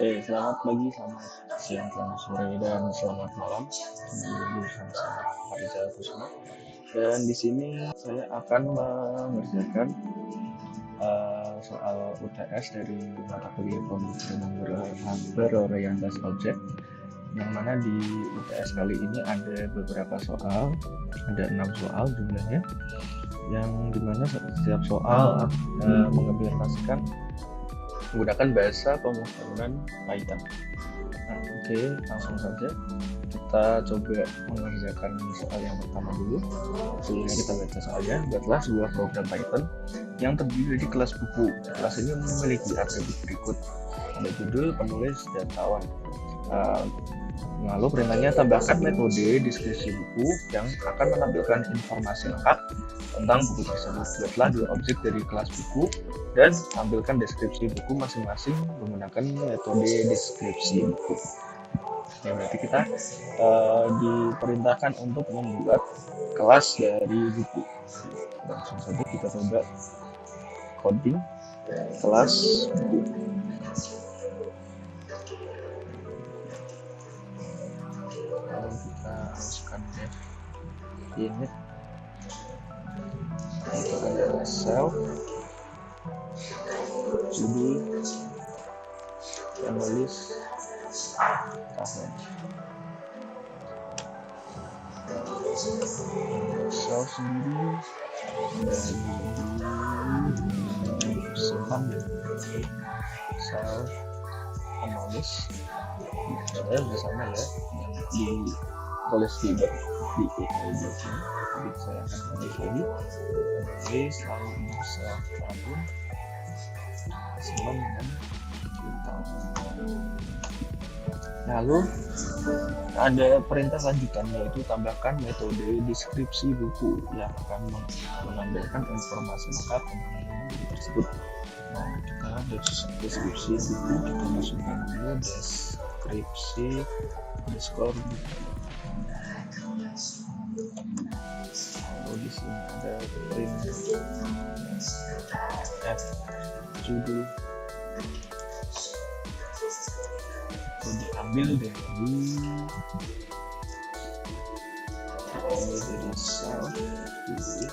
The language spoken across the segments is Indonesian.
Selamat pagi, selamat siang, selamat sore, dan selamat malam. Bersama saya Farizal Kusuma. Dan di sini saya akan mengerjakan soal UTS dari mata kuliah komputer dan berorientasi objek. Yang mana di UTS kali ini ada beberapa soal, ada 6 soal jumlahnya, yang dimana setiap soal mengimplementasikan menggunakan bahasa pemrograman Python. Oke, langsung saja kita coba mengerjakan soal yang pertama dulu. Sebelumnya kita baca soalnya. Buatlah sebuah program Python yang terdiri dari kelas buku. Kelas ini memiliki atribut berikut: ada judul, penulis, dan kawan. Lalu perintahnya, tambahkan metode deskripsi buku yang akan menampilkan informasi lengkap tentang buku tersebut. Buatlah dua objek dari kelas buku dan tampilkan deskripsi buku masing-masing menggunakan metode deskripsi buku. Ya, berarti kita diperintahkan untuk membuat kelas dari buku. Langsung saja kita coba coding kelas buku. Lalu kita masukkan def init, itu ada self, judul, penulis, tahun. Self sendiri dari simpan self penulis, saya bersama ya yang ditulis di jadi saya akan balik lagi penulis, lalu self tahun, simpan dan tahun. Lalu ada perintah lanjutan, yaitu tambahkan metode deskripsi buku yang akan menampilkan informasi lengkap tentang buku tersebut. Nah, kita deskripsi buku, kita masukkan dulu deskripsi underscore buku. Lalu di sini ada print f judul, diambil dari self judul.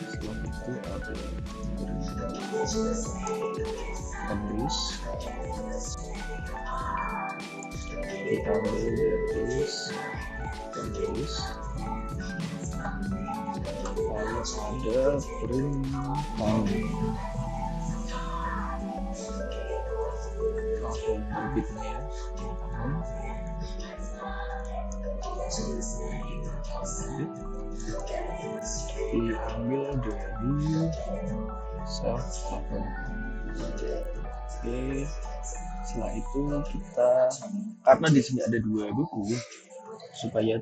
Setelah itu ada penulis, diambil dari penulis. Lalu ada print tahun terbitnya tahun, diambil dari self tahun. Oke, setelah itu kita, karena di sini ada dua buku, supaya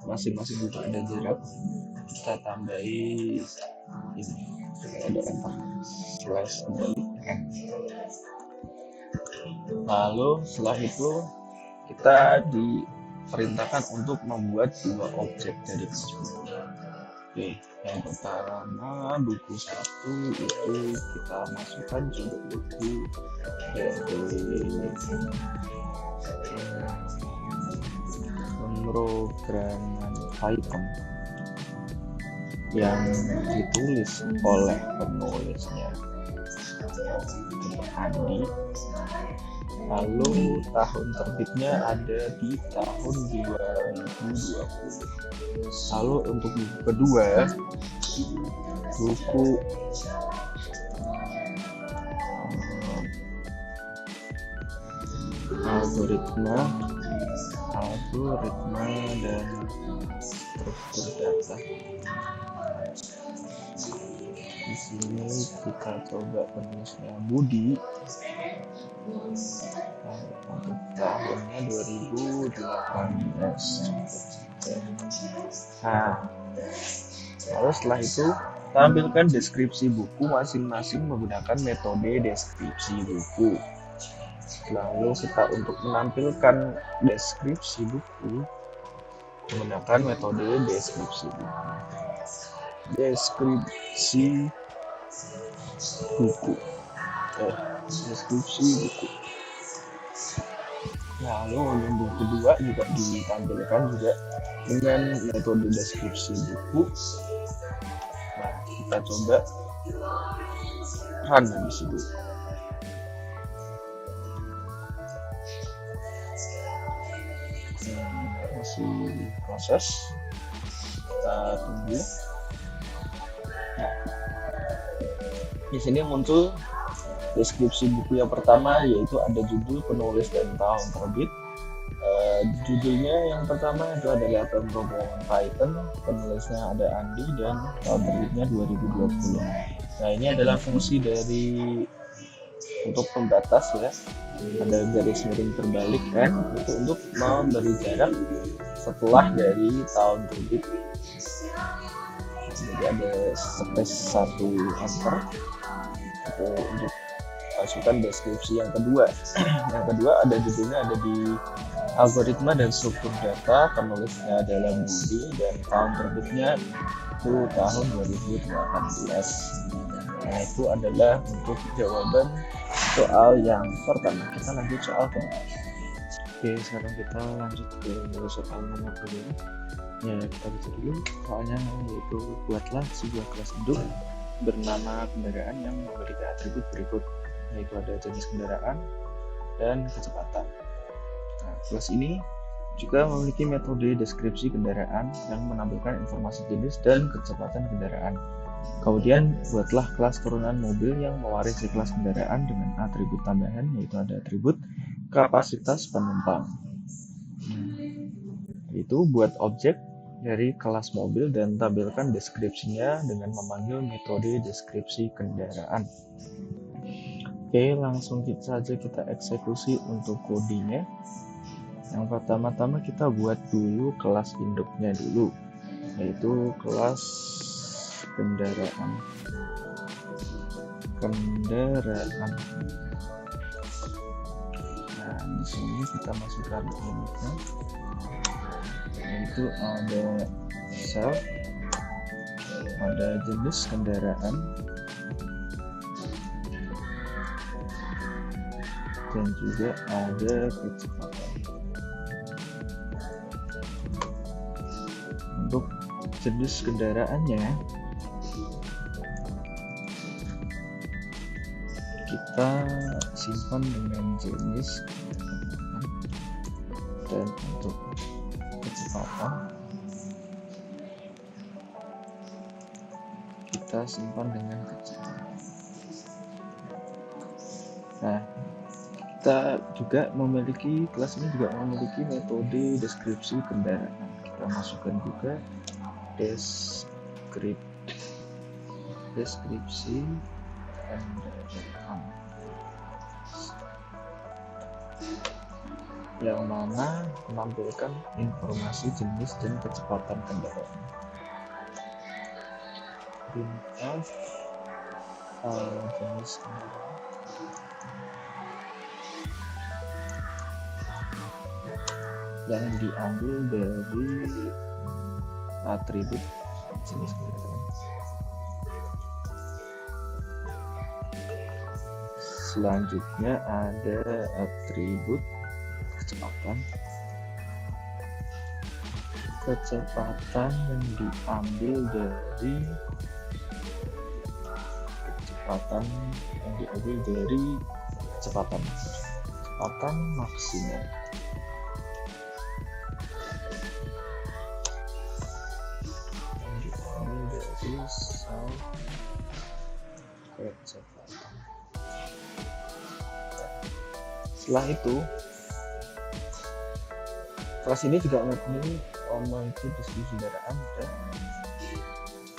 masing-masing buku ada jarak, kita tambahi ini, ada enter slash n. Lalu setelah itu kita diperintahkan untuk membuat dua objek dari buku. Oke, yang pertama buku 1 itu kita masukkan juga buku dari pemrograman Python yang ditulis oleh penulisnya Andi. Lalu tahun terbitnya ada di tahun 2020. Lalu untuk buku kedua, buku algoritma dan struktur data. Di sini kita coba penulisnya Budi. Untuk tahunnya 2018. Nah, lalu setelah itu tampilkan deskripsi buku masing-masing menggunakan metode deskripsi buku. Lalu kita untuk menampilkan deskripsi buku menggunakan metode deskripsi buku. deskripsi buku. Deskripsi buku. Lalu yang kedua juga ditampilkan juga dengan metode deskripsi buku. Nah, kita coba run di situ. Masih proses, kita tunggu. Nah, di sini muncul deskripsi buku yang pertama, yaitu ada judul, penulis, dan tahun terbit. Judulnya yang pertama itu adalah pemrograman Python, penulisnya ada Andi, dan tahun terbitnya 2020. Nah, ini adalah fungsi dari untuk pembatas ya, ada garis miring terbalik kan, itu untuk memberi jarak setelah dari tahun terbit. Jadi ada space 1 enter itu untuk masukkan deskripsi yang kedua. Yang kedua ada judulnya, ada di algoritma dan struktur data, penulisnya adalah Budi, dan tahun terbitnya itu tahun 2018. Nah, itu adalah untuk jawaban soal yang pertama. Kita lanjut soal kedua. Oke, sekarang kita lanjut ke soal nomor 2. Ya, kita baca dulu soalnya, yaitu buatlah sebuah kelas induk bernama kendaraan yang memiliki atribut berikut, yaitu ada jenis kendaraan dan kecepatan. Nah, kelas ini juga memiliki metode deskripsi kendaraan yang menampilkan informasi jenis dan kecepatan kendaraan. Kemudian buatlah kelas turunan mobil yang mewarisi kelas kendaraan dengan atribut tambahan, yaitu ada atribut kapasitas penumpang. Itu buat objek dari kelas mobil dan tampilkan deskripsinya dengan memanggil metode deskripsi kendaraan. Oke, langsung saja kita eksekusi untuk kodenya. Yang pertama-tama kita buat dulu kelas induknya dulu, yaitu kelas kendaraan. Nah, di sini kita masukkan induknya, yaitu ada self, ada jenis kendaraan, dan juga ada kecepatan. Untuk jenis kendaraannya kita simpan dengan jenis kendaraan, dan untuk kecepatan kita simpan dengan kecepatan. Nah, kita juga memiliki, kelas ini juga memiliki metode deskripsi kendaraan. Kita masukkan juga deskripsi kendaraan, yang mana menampilkan informasi jenis dan kecepatan kendaraan. Printf jenis kendaraan yang diambil dari atribut jenis kendaraan. Selanjutnya ada atribut kecepatan. Kecepatan yang diambil dari kecepatan maksimal. Kecepatan. Setelah itu, kelas ini juga memiliki deskripsi kendaraan, dan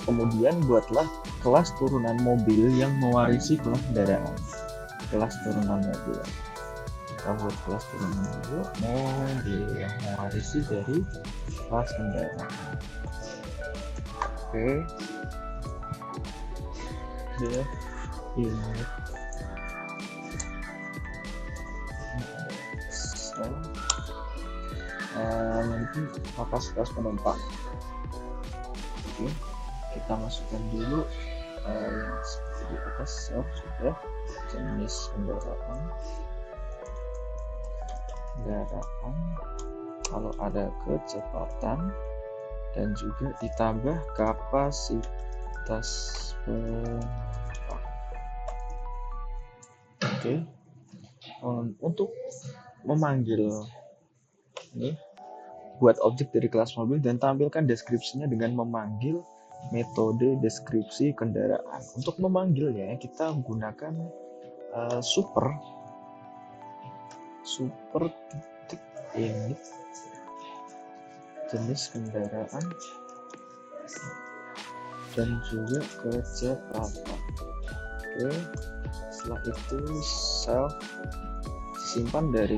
kemudian buatlah kelas turunan mobil yang mewarisi kelas kendaraan. Kelas turunan mobil. Kita buat kelas turunan mobil yang mewarisi dari kelas kendaraan. Oke. Ya, ini memiliki kapasitas penumpang. Oke, kita masukkan dulu yang seperti di atas. Self sudah, jenis kendaraan, kalau ada kecepatan, dan juga ditambah kapasitas penumpang. Oke. Untuk memanggil ini, buat objek dari kelas mobil dan tampilkan deskripsinya dengan memanggil metode deskripsi kendaraan. Untuk memanggilnya kita gunakan super titik ini, jenis kendaraan dan juga kecepatan. Oke, setelah itu self disimpan dari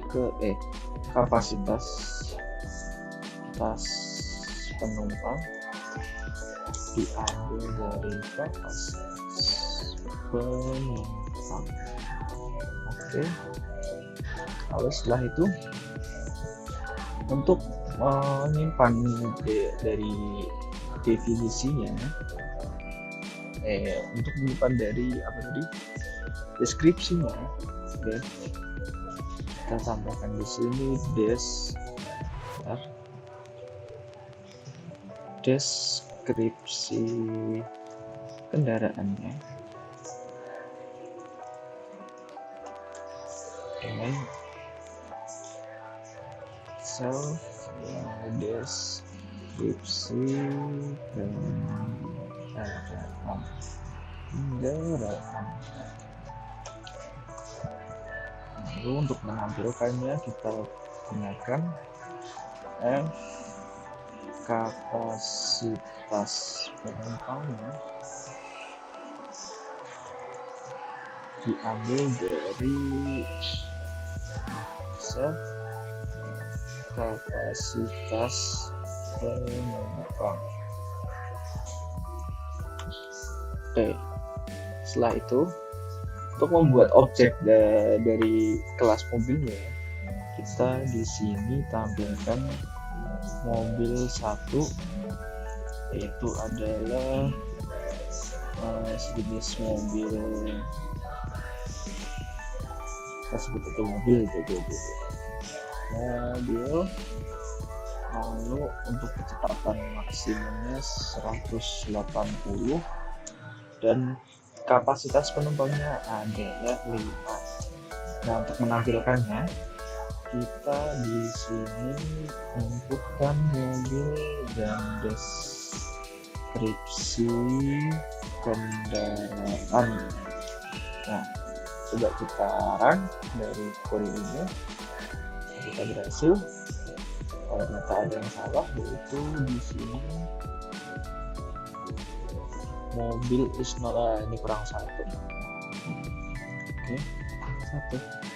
kapasitas penumpang diambil dari kapasitas penumpang. Oke, lalu setelah itu untuk menyimpan dari definisinya, untuk menyimpan dari deskripsinya, oke, kita tambahkan di sini deskripsi kendaraannya. Oke, deskripsi kendaraan. Lalu untuk menampilkannya kita gunakan kapasitas penumpangnya diambil dari kapasitas penumpang. Oke, setelah itu untuk membuat objek dari kelas mobilnya, kita di sini tampilkan mobil 1, yaitu adalah sejenis mobil, kita sebut itu mobil. Lalu untuk kecepatan maksimumnya 180 dan kapasitas penumpangnya adalah 5. Nah, untuk menampilkannya kita di sini inputkan mobil dan deskripsi kendaraan. Nah, coba kita run dari kode ini, kita berhasil. Ternyata ada yang salah, yaitu di sini mobil is not, ini kurang 1. Oke, 1.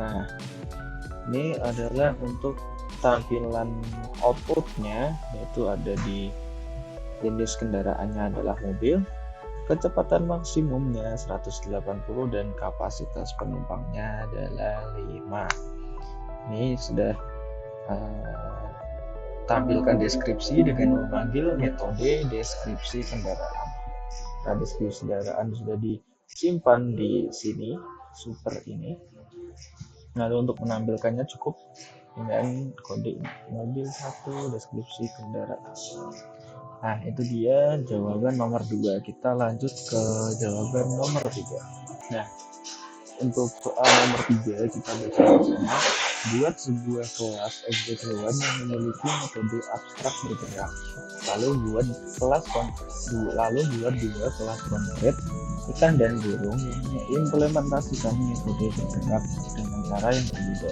Nah, ini adalah untuk tampilan outputnya, yaitu ada di jenis kendaraannya adalah mobil, kecepatan maksimumnya 180 dan kapasitas penumpangnya adalah 5. Ini sudah tampilkan deskripsi dengan memanggil metode deskripsi kendaraan. Nah, deskripsi kendaraan sudah disimpan di sini, super ini. Lalu untuk menampilkannya cukup dengan kode mobil 1 deskripsi kendaraan. Nah, itu dia jawaban nomor 2. Kita lanjut ke jawaban nomor 3. Nah, untuk soal nomor 3 kita baca bersama. Buat sebuah kelas objek hewan yang memiliki metode abstrak bergerak. Lalu buat dua kelas konkret ikan dan burung yang mengimplementasikan metode bergerak dengan cara yang berbeda.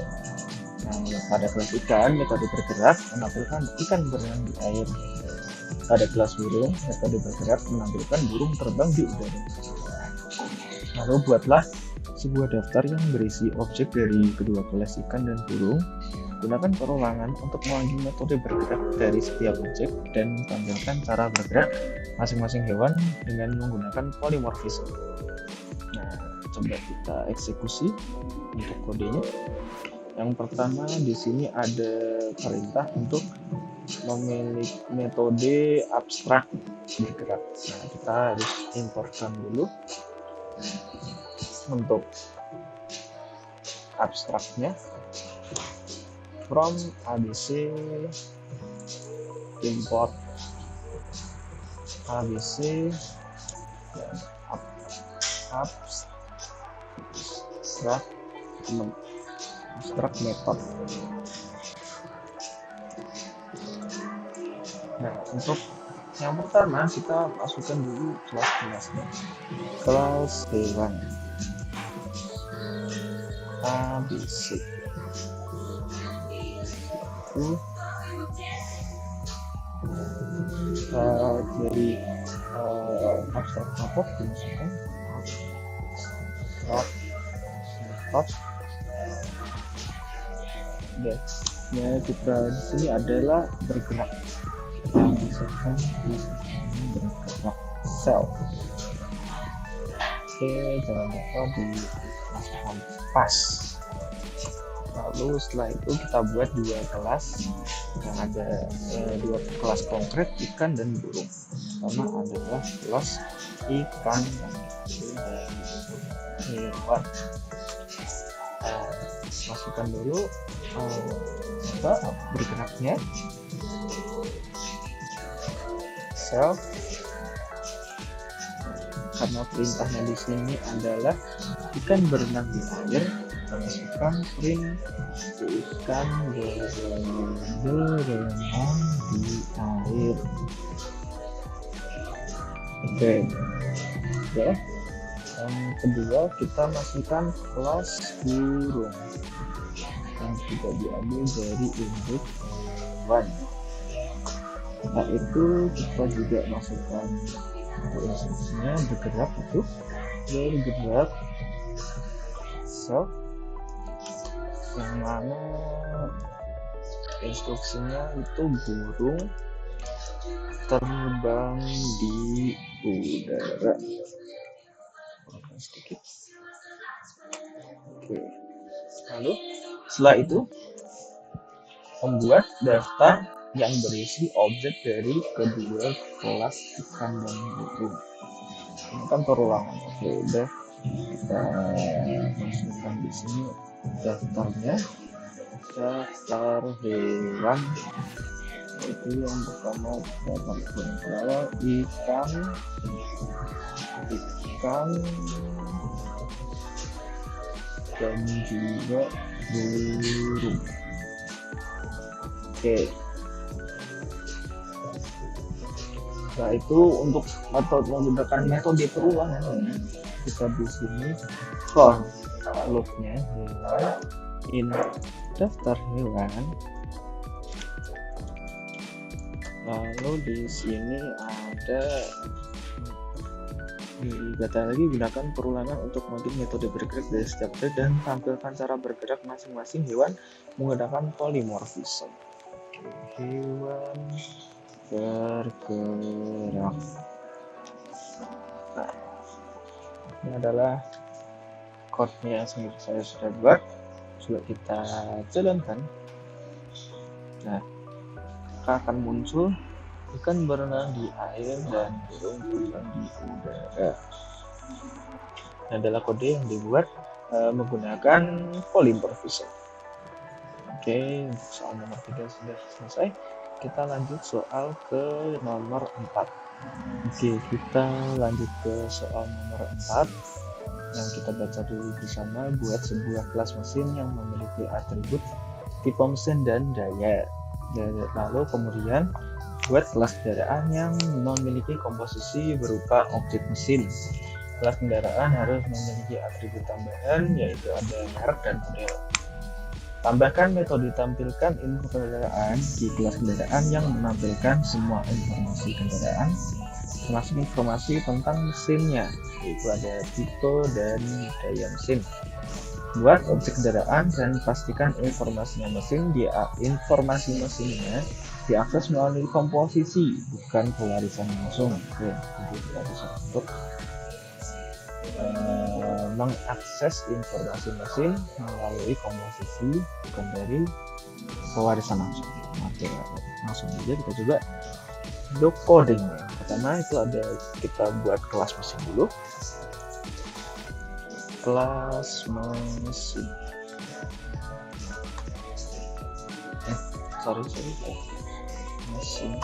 Nah, pada kelas ikan, metode bergerak menampilkan ikan berenang di air. Pada kelas burung, metode bergerak menampilkan burung terbang di udara. Lalu buatlah sebuah daftar yang berisi objek dari kedua kelas ikan dan burung. Gunakan perolangan untuk memanggil metode bergerak dari setiap objek dan tampilkan cara bergerak masing-masing hewan dengan menggunakan polimorfisme. Nah, coba kita eksekusi untuk kodenya. Yang pertama di sini ada perintah untuk memiliki metode abstrak bergerak. Nah, kita harus importkan dulu untuk abstraknya from abc import abc dan abstrak method. Nah, untuk yang pertama kita masukkan dulu kelas-kelasnya. Kelas hewan ABC itu dari abstrak method dimasukkan abstrak method. Dasnya kita di sini adalah bergerak. Kita masukkan di sini bergerak sel. Oke, jangan lupa dimasukkan pas. Lalu setelah itu kita buat dua kelas yang ada dua kelas konkret, ikan dan burung. Pertama adalah kelas ikan dan hewan. Masukkan dulu bergeraknya sel, karena perintahnya di sini adalah ikan berenang di air. Kita masukkan print ikan berenang di air. Oke. Yang kedua kita masukkan kelas burung yang juga diambil dari induk hewan. Setelah itu kita juga masukkan instruksinya bergerak, itu bergerak sel, yang mana instruksinya itu burung terbang di udara. Sedikit. Oke. Lalu setelah itu membuat daftar yang berisi objek dari kedua kelas ikan dan burung. Ini kan perulangan. Oke, udah kita masukkan di sini daftarnya. Daftar hewan itu yang pertama daftar awal ikan dan juga burung. Oke. Nah, itu untuk menggunakan metode perulangan. Kita di sini for loopnya hewan in daftar hewan. Lalu di sini ada kata lagi, gunakan perulangan untuk mengambil metode bergerak dari setiap hewan dan tampilkan cara bergerak masing-masing hewan menggunakan polymorphism. Hewan bergerak. Nah, ini adalah code-nya yang saya sudah buat. Coba kita jalankan. Nah, akan muncul ikan berenang di air dan burung terbang di udara. Ini adalah kode yang dibuat menggunakan polymorphism. Oke, soal nomor 3 sudah selesai. Kita lanjut soal ke nomor 4. Oke, kita lanjut ke soal nomor 4 yang kita baca dulu di sana. Buat sebuah kelas mesin yang memiliki atribut tipe mesin dan daya. Lalu kemudian buat kelas kendaraan yang memiliki komposisi berupa objek mesin. Kelas kendaraan harus memiliki atribut tambahan, yaitu ada merek dan model. Tambahkan metode tampilkan info kendaraan di kelas kendaraan yang menampilkan semua informasi kendaraan, termasuk informasi tentang mesinnya, yaitu ada tipe dan daya mesin. Buat objek kendaraan dan pastikan informasi mesinnya diakses melalui komposisi, bukan pewarisan langsung. Oke, jadi kita bisa untuk mengakses informasi mesin melalui komposisi, bukan dari pewarisan langsung. Nah, Oke, langsung aja kita coba untuk codingnya. Pertama itu ada, kita buat kelas mesin dulu, kelas mesin. Sorry mesin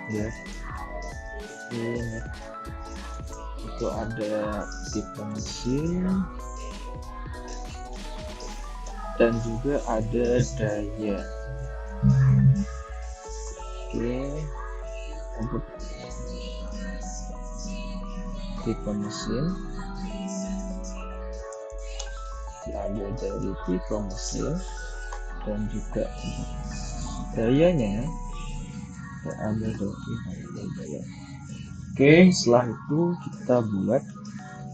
ya, ini itu ada tipe mesin dan juga ada daya. Oke, untuk tipe mesin ada dari tipe mesin dan juga dayanya ada dari daya. Oke, setelah itu kita buat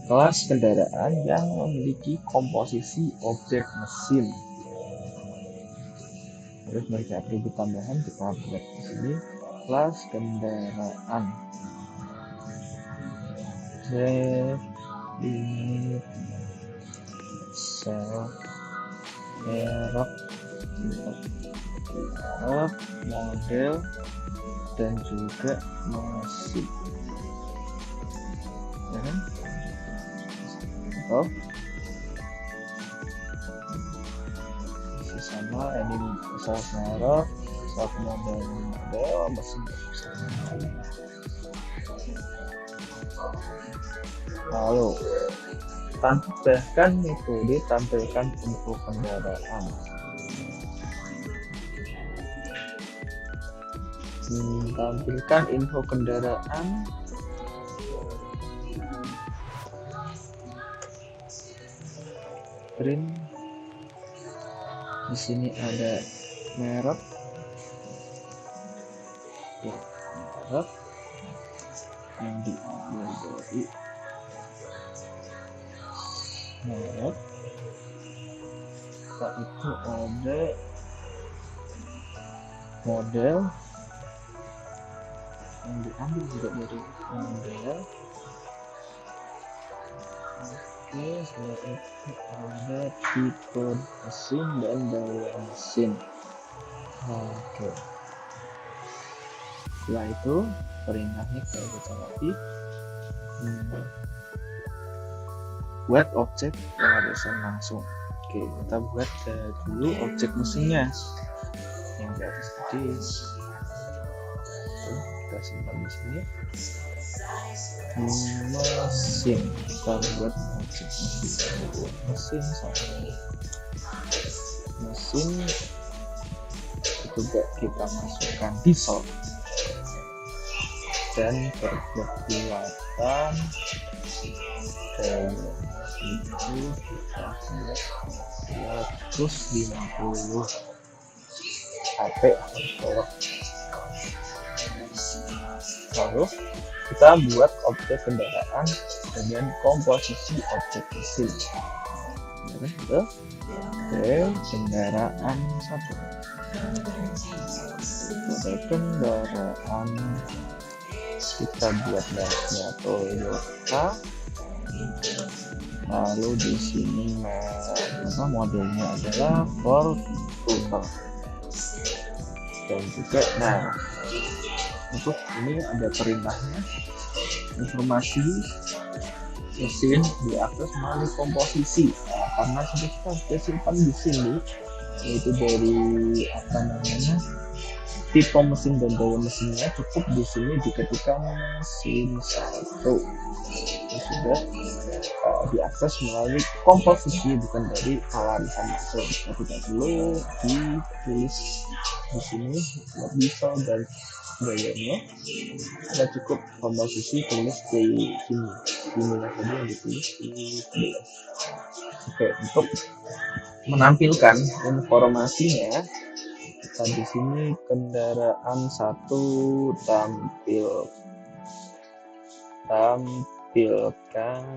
kelas kendaraan yang memiliki komposisi objek mesin. Terus sebagai atribut tambahan kita buat di sini kelas kendaraan. Ini sel merek, model dan juga mesin. Ya kan? Sama ini sel merek, sel model, mesin. Lalu tampilkan metode tampilkan info kendaraan. Tampilkan info kendaraan. Print. Di sini ada merek. Ya, merek yang dari merek. Setelah itu ada model yang diambil juga dari model. Oke, setelah itu ada tipe mesin dan daya mesin. Oke, setelah itu perintahnya kita latih. Buat objek pengawasan langsung. Oke, kita buat dulu objek mesinnya yang di atas tadi. Kita simpan di sini. Mesin, kita buat objek mesin sama mesin juga kita masukkan diesel dan kekuatan daya itu kita buat 250 HP. Lalu kita buat objek kendaraan dengan komposisi objek mesin. Oke, kendaraan satu. Ada kendaraan, kita buat mereknya Toyota. Lalu di sini modelnya adalah Fortuner. Dan juga untuk ini ada perintahnya, informasi mesin diakses melalui komposisi. Karena sudah kita simpan di sini, yaitu dari tipe mesin dan daya mesinnya, cukup di sini diketikkan mesin 1. Ini sudah diakses melalui komposisi, bukan dari warisan masuk. Kita tidak perlu ditulis di sini diesel dan dayanya, kita cukup komposisi tulis di sini. Inilah saja yang ditulis di sini. Oke, untuk menampilkan informasinya, kita di sini kendaraan 1 tampilkan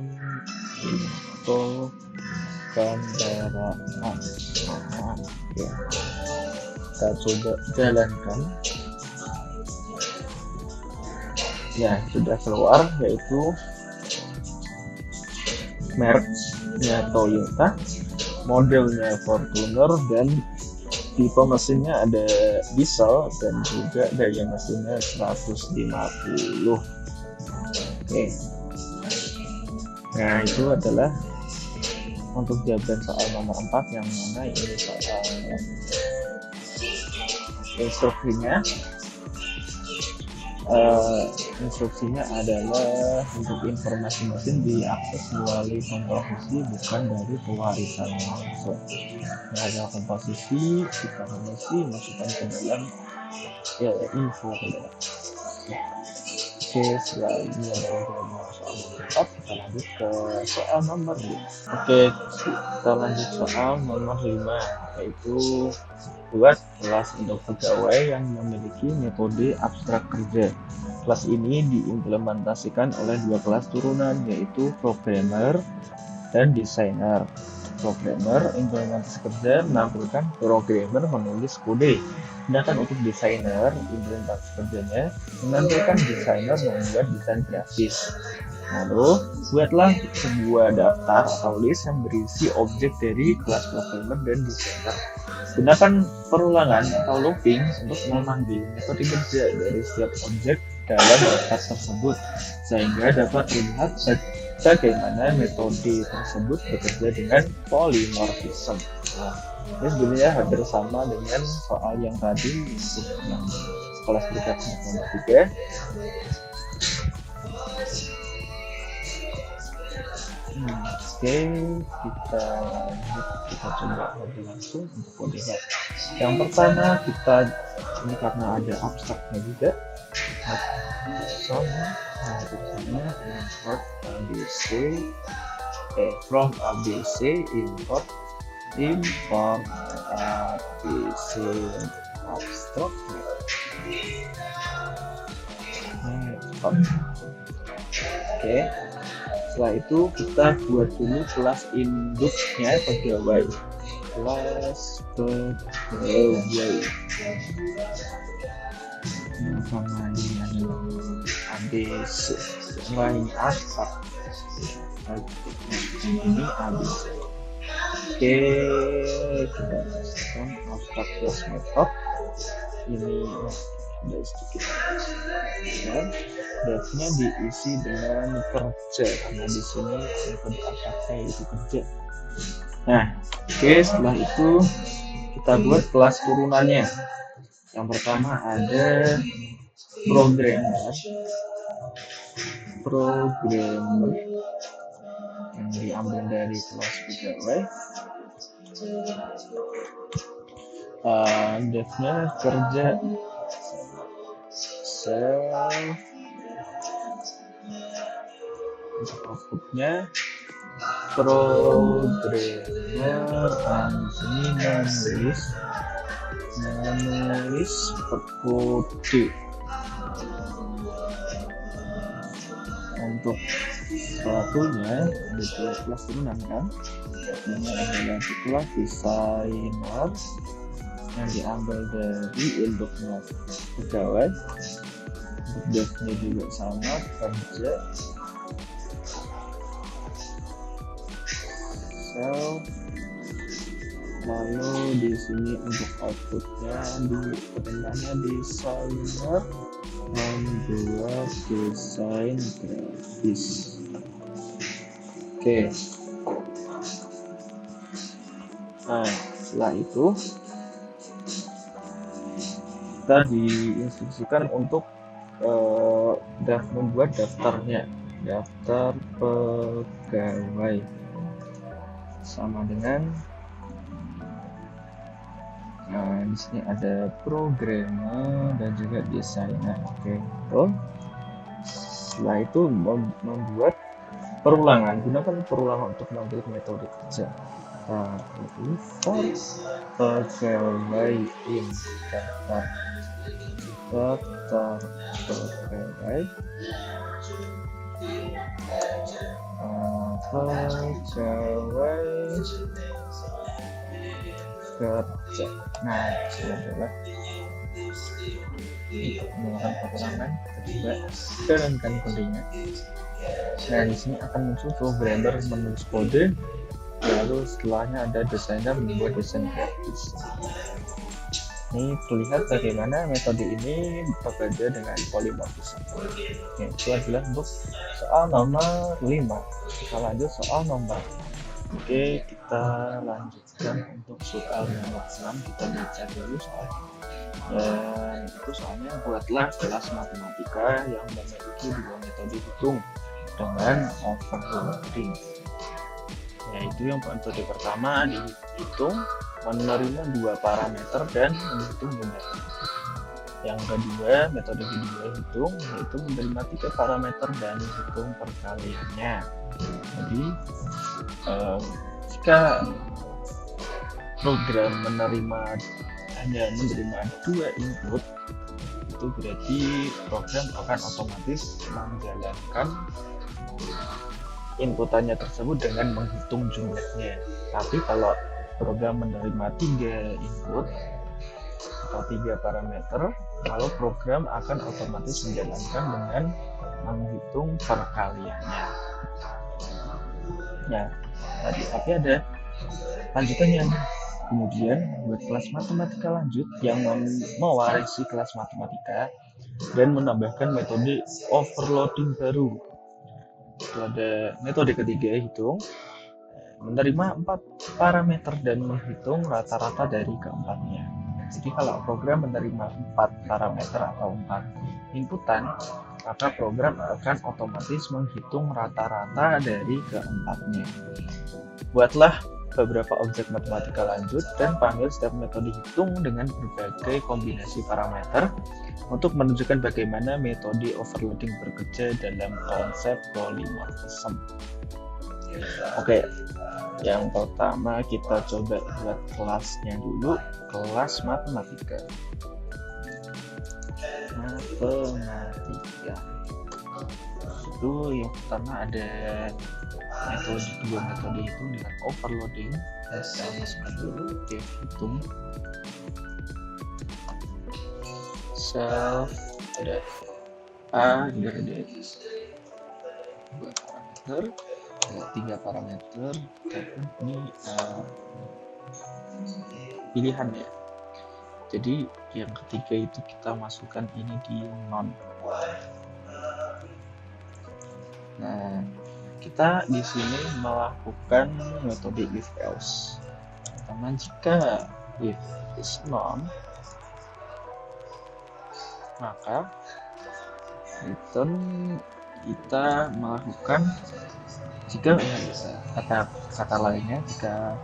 info kendaraan. Ya, kita coba jalankan. Ya, sudah keluar, yaitu mereknya Toyota, modelnya Fortuner, dan tipe mesinnya ada diesel dan juga daya mesinnya 150. Oke. Nah, itu adalah untuk jawaban soal nomor 4, yang mana ini soal instruksinya. Instruksinya adalah untuk informasi mesin diakses melalui komposisi, bukan dari pewarisan langsung. Ada komposisi, informasi masukkan ke dalam info ke dalam. Oke, setelah ini adalah jawaban soal nomor 4, kita lanjut ke soal nomor 5. Oke, kita lanjut soal nomor 5, yaitu buat kelas untuk pegawai yang memiliki metode abstrak kerja. Kelas ini diimplementasikan oleh dua kelas turunan, yaitu programmer dan desainer. Programmer implementasi kerja menampilkan programmer menulis kode, sedangkan untuk desainer implementasi kerjanya menampilkan desainer membuat desain grafis. Lalu buatlah sebuah daftar atau list yang berisi objek dari kelas programmer dan desainer. Gunakan perulangan atau looping untuk memanggil metode kerja dari setiap objek dalam daftar tersebut, sehingga dapat dilihat bagaimana metode tersebut bekerja dengan polymorphism. Nah, ini sebenarnya hampir sama dengan soal yang tadi untuk yang kelas berikutnya nomor 3. Oke, kita coba lebih langsung untuk kodenya. Yang pertama kita ini karena ada abstraknya juga, sama tulisannya import ABC, from ABC import ABC abstract. Oke. Setelah itu kita buat dulu kelas induknya pegawai. Kelas pegawai. Sama ini adalah ABC. Selain abstrak. Ini ABC. Oke, kita pastikan abstrak plus method. Ini ada sedikit. Dan defnya diisi dengan kerja, karena di sini metode abstraknya itu kerja. Nah, oke, setelah itu kita buat kelas turunannya. Yang pertama ada programmer yang diambil dari kelas pegawai. Defnya kerja, untuk outputnya programmer ini menulis kode. Untuk satunya di kelas turunan kan, ini adalah kelas desainer yang diambil dari induknya pegawai. Untuk defnya juga sama, kerja. Lalu di sini untuk outputnya perintahnya desainer membuat desain grafis. Oke. Nah, setelah itu kita diinstruksikan untuk membuat daftarnya, daftar pegawai, sama dengan di sini ada programmer dan juga desainer. Oke. Setelah itu membuat perulangan, gunakan perulangan untuk mengambil metode kerja. For pegawai in daftar pegawai, kerja. Nah, ini adalah menggunakan perulangan. Kita coba jalankan kodenya. Nah, di sini akan muncul programmer menulis kode, lalu setelahnya ada desainer membuat desain grafis. Ini terlihat bagaimana metode ini berbeda dengan polimorfisme. Itu adalah untuk soal nomor 5. Kita lanjut soal nomor. Oke, kita lanjutkan untuk soal nomor 6. Kita baca dulu soal. Dan itu soalnya, buatlah kelas matematika yang memiliki dua metode hitung dengan overloading. Yaitu yang metode pertama dihitung menerima dua parameter dan menghitung jumlahnya. Yang kedua, metode kedua hitung yaitu menerima tiga parameter dan menghitung perkaliannya. Jadi jika program hanya menerima dua input, itu berarti program akan otomatis menjalankan inputannya tersebut dengan menghitung jumlahnya. Tapi kalau program menerima tiga input atau tiga parameter, lalu program akan otomatis menjalankan dengan menghitung perkaliannya. Ya, tapi ada lanjutannya. Kemudian buat kelas matematika lanjut yang mewarisi kelas matematika dan menambahkan metode overloading baru. Itu ada metode ketiga hitung menerima 4 parameter dan menghitung rata-rata dari keempatnya. Jadi kalau program menerima 4 parameter atau 4 inputan, maka program akan otomatis menghitung rata-rata dari keempatnya. Buatlah beberapa objek matematika lanjut dan panggil setiap metode hitung dengan berbagai kombinasi parameter untuk menunjukkan bagaimana metode overloading bekerja dalam konsep polimorfisme. Oke, yang pertama kita coba buat kelasnya dulu, kelas matematika. Itu yang pertama ada dua metode hitung dengan overloading. Saya masukkan dulu dev hitung self, ada a juga ada 2 parameter, ada 3 parameter, dan ini pilihan ya. Jadi yang ketiga itu kita masukkan ini di non. Nah, kita di sini melakukan metode if else. Pertama, jika if is non, maka return kita melakukan jika kata lainnya, jika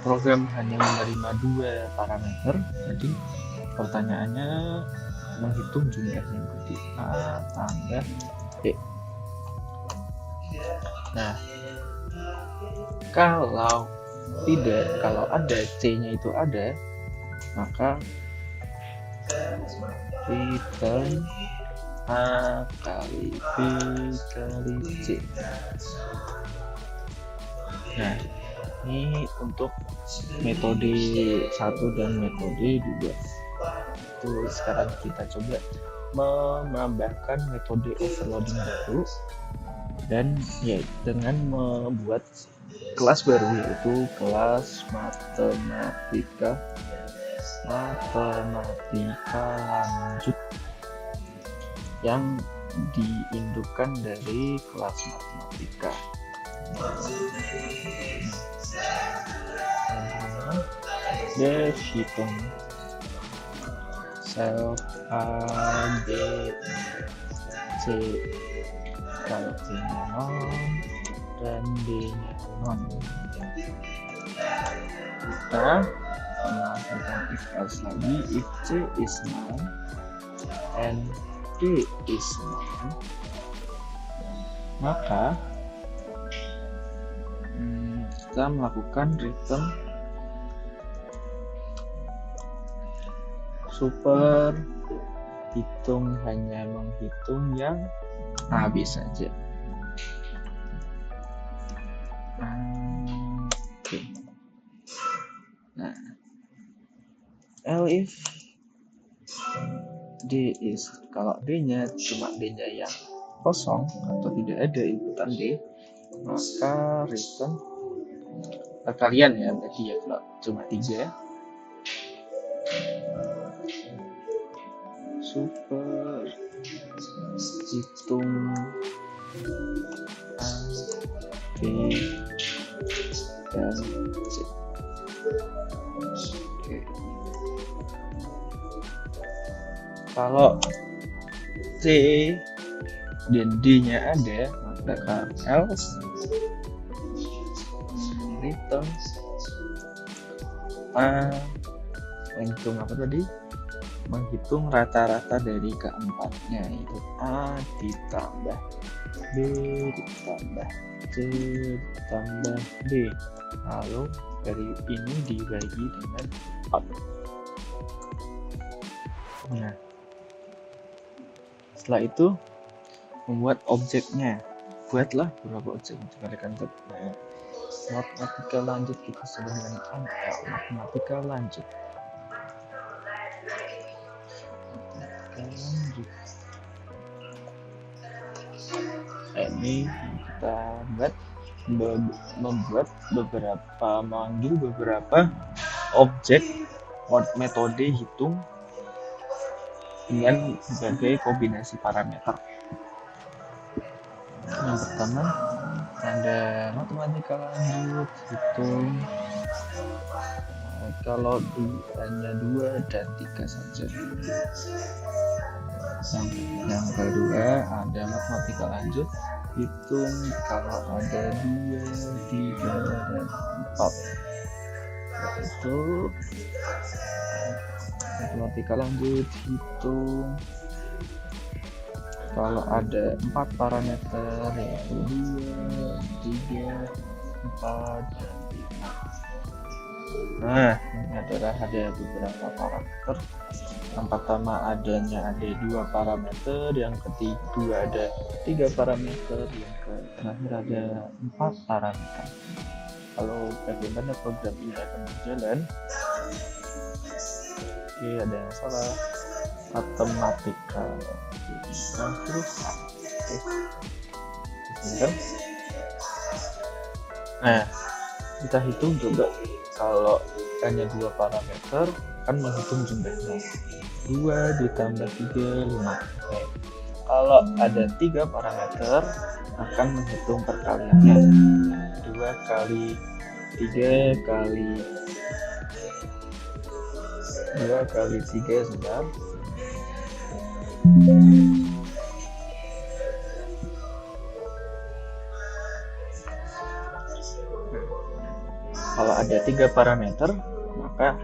program hanya menerima 2 parameter, jadi pertanyaannya menghitung jumlahnya, berarti A tambah B. Nah, kalau ada C-nya itu ada, maka return A kali B kali C. Nah, ini untuk metode 1 dan metode 2. Itu sekarang kita coba menambahkan metode overloading baru dan ya dengan membuat kelas baru, yaitu kelas matematika lanjut yang diindukkan dari kelas matematika. Dev hitung self A B C, kalau C-nya non dan D-nya non. Kita melakukan if else lagi. If C is non and D is non, maka kita melakukan return super hitung, hanya menghitung yang A/B saja. Oke. Nah, if D is, kalau D-nya cuma D-nya yang kosong atau tidak ada inputan D, maka return perkalian ya, berarti ya kalau cuma 3 super hitung A, B, dan C. Oke. Kalau C dan D-nya ada, maka KL return menghitung apa tadi? Menghitung rata-rata dari keempatnya, itu A ditambah B ditambah C ditambah D, lalu dari ini dibagi dengan 4. Nah, setelah itu membuat objeknya. Buatlah beberapa objek dikalikan matematika lanjut kita sebut dengan ML, matematika lanjut. Ini kita membuat mengambil beberapa objek metode hitung dengan berbagai kombinasi parameter. Yang pertama ada matematika lanjut hitung kalau hanya 2 dan 3 saja. Yang kedua ada matematika lanjut hitung kalau ada 2, 3, dan 4. Yaitu matematika lanjut hitung kalau ada 4 parameter, yaitu 2, 3, 4, dan 5. Nah, ini adalah ada beberapa parameter. Yang pertama ada 2 parameter, yang kedua ada 3 parameter, yang terakhir ada 4 parameter. Kalau bagaimana program ini akan berjalan? Oke, ada yang salah. Matematika terus nah, kita hitung coba. Kalau hanya 2 parameter kan menghitung jumlahnya 2 ditambah 3, 5. Oke. Kalau ada 3 parameter akan menghitung perkaliannya 2 kali 3 kali 2 kali 3 sebentar. Kalau ada 3 parameter maka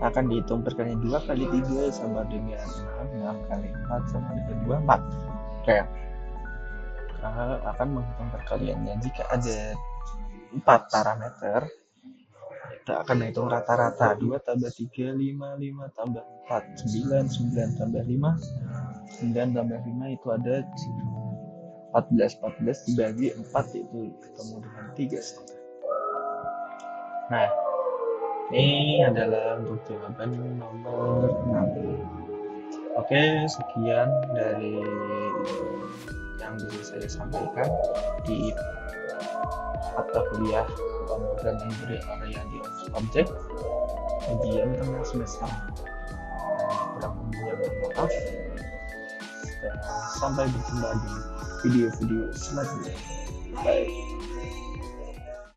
akan dihitung perkalian 2 kali 3 sama dengan 6 kali 4 sama dengan 24. Oke. Akan menghitung perkaliannya. Jika ada 4 parameter, kita akan menghitung rata-rata 2 tambah 3, 5, 5 tambah 4, 9, 9 tambah 5, 9 tambah 5 itu ada 14, 14 dibagi 4 itu ketemu dengan 3,5. Nah, ini adalah untuk jawaban nomor 6. Oke, sekian dari yang bisa saya sampaikan di mata kuliah pemrograman berorientasi di objek ujian tengah semester. Kurang lebihnya mohon maaf. Dan sampai berjumpa di video-video selanjutnya. Bye.